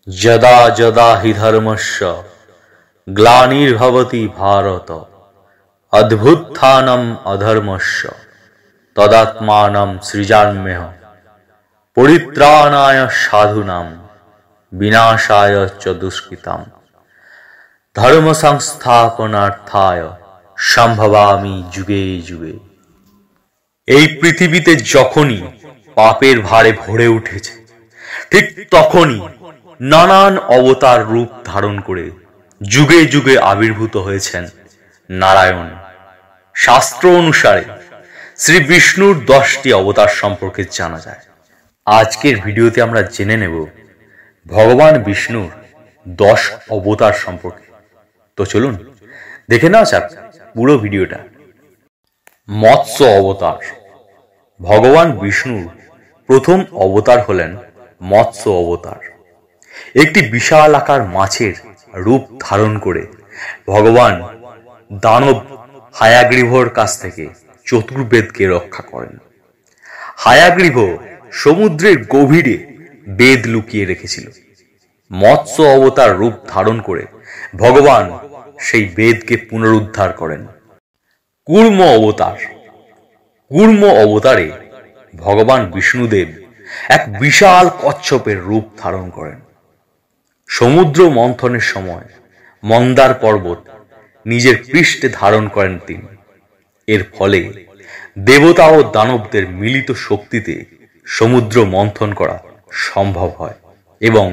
यदा यदा हि धर्मस्य ग्लानिर्भवति भारत अद्भुत्थानम् अधर्मस्य तदात्मानं सृजाम्यहं परित्राणाय साधूनां विनाशाय च दुष्कृताम् धर्म संस्थापनार्थाय সম্ভবামি যুগে যুগে। এই পৃথিবীতে যখনই পাপের ভারে ভরে উঠেছে ঠিক তখনই নানান অবতার রূপ ধারণ করে যুগে যুগে আবির্ভূত হয়েছেন নারায়ণ। শাস্ত্র অনুসারে শ্রী বিষ্ণুর 10টি অবতার সম্পর্কে জানা যায়। আজকের ভিডিওতে আমরা জেনে নেব ভগবান বিষ্ণুর 10 অবতার সম্পর্কে। তো চলুন দেখে নেওয়া যাক পুরো ভিডিওটা। মৎস্য অবতার। ভগবান বিষ্ণুর প্রথম অবতার হলেন মৎস্য অবতার। একটি বিশাল আকার মাছের রূপ ধারণ করে ভগবান দানব হায়াগ্রীভর কাছ থেকে চতুর্বেদকে রক্ষা করেন। হায়াগ্রীভ সমুদ্রের গভীরে বেদ লুকিয়ে রেখেছিল। মৎস্য অবতার রূপ ধারণ করে ভগবান সেই বেদকে পুনরুদ্ধার করেন। কূর্ম অবতার। কূর্ম অবতারে ভগবান বিষ্ণুদেব এক বিশাল কচ্ছপের রূপ ধারণ করেন। সমুদ্র মন্থনের সময় মন্দার পর্বত নিজের পৃষ্ঠে ধারণ করেন তিনি। এর ফলে দেবতা ও দানবদের মিলিত শক্তিতে সমুদ্র মন্থন করা সম্ভব হয় এবং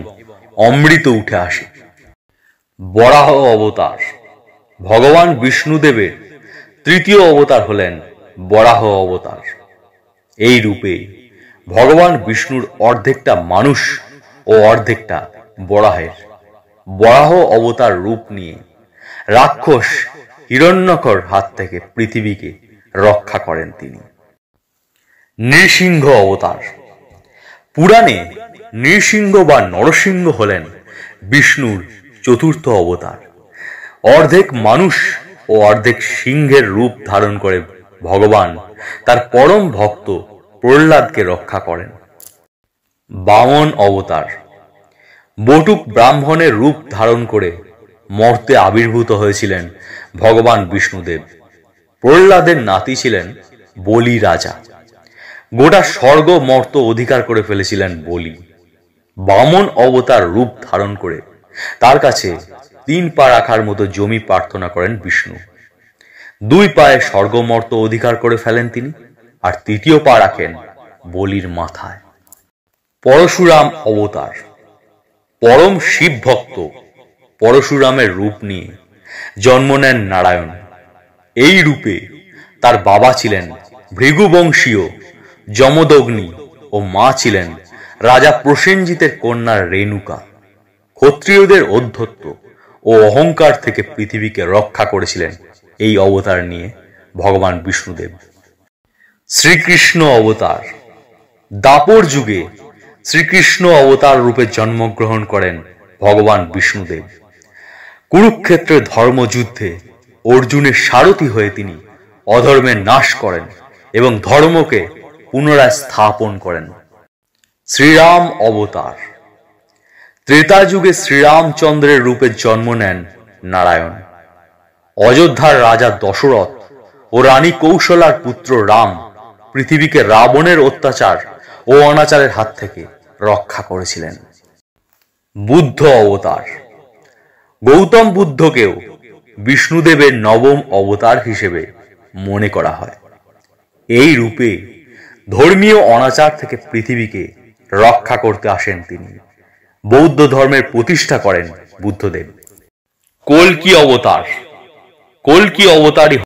অমৃত উঠে আসে। বরাহ অবতার। ভগবান বিষ্ণুদেবের তৃতীয় অবতার হলেন বরাহ অবতার। এই রূপে ভগবান বিষ্ণুর অর্ধেকটা মানুষ ও অর্ধেকটা বরাহের। বরাহ অবতার রূপ নিয়ে রাক্ষস হিরণ্যকর হাত থেকে পৃথিবীকে রক্ষা করেন তিনি। নৃসিংহ অবতার। পুরাণে নৃসিংহ বা নরসিংহ হলেন বিষ্ণুর চতুর্থ অবতার। অর্ধেক মানুষ ও অর্ধেক সিংহের রূপ ধারণ করে ভগবান তার পরম ভক্ত প্রহ্লাদকে রক্ষা করেন। বামন অবতার। বটুক ব্রাহ্মণের রূপ ধারণ করে মর্তে আবির্ভূত হয়েছিলেন ভগবান বিষ্ণুদেব। প্রহ্লাদের নাতি ছিলেন বলি রাজা। গোটা স্বর্গ মর্ত অধিকার করে ফেলেছিলেন বলি। বামন অবতার রূপ ধারণ করে তার কাছে 3 পা রাখার মতো জমি প্রার্থনা করেন বিষ্ণু। 2 পায়ে স্বর্গমর্ত অধিকার করে ফেলেন তিনি, আর 3য় পা রাখেন বলির মাথায়। পরশুরাম অবতার। পরম শিব ভক্ত পরশুরামের রূপ নিয়ে জন্ম নেন নারায়ণ। এই রূপে তার বাবা ছিলেন ভৃগুবংশীয় যমদগ্নি ও মা ছিলেন রাজা প্রসেনজিতের কন্যা রেণুকা। ক্ষত্রিয়দের ঔদ্ধত্য ও অহংকার থেকে পৃথিবীকে রক্ষা করেছিলেন এই অবতার নিয়ে ভগবান বিষ্ণুদেব। শ্রীকৃষ্ণ অবতার। দাপর যুগে শ্রীকৃষ্ণ অবতার রূপে জন্মগ্রহণ করেন ভগবান বিষ্ণুদেব। কুরুক্ষেত্রের ধর্মযুদ্ধে অর্জুনের সারথি হয়ে তিনি অধর্মের নাশ করেন এবং ধর্মকে পুনরায় স্থাপন করেন। শ্রীরাম অবতার। ত্রেতা যুগে শ্রীরামচন্দ্রের রূপে জন্ম নেন নারায়ণ। অযোধ্যার রাজা দশরথ ও রানী কৌশলার পুত্র রাম পৃথিবীকে রাবণের অত্যাচার ও অনাচারের হাত থেকে রক্ষা করেছিলেন। বুদ্ধ অবতার। গৌতম বুদ্ধকেও বিষ্ণুদেবের 9ম অবতার হিসেবে মনে করা হয়। এই রূপে ধর্মীয় অনাচার থেকে পৃথিবীকে রক্ষা করতে আসেন তিনি। বৌদ্ধ ধর্মের প্রতিষ্ঠা করেন বুদ্ধদেব। কল্কি অবতার। কল্কি অবতারই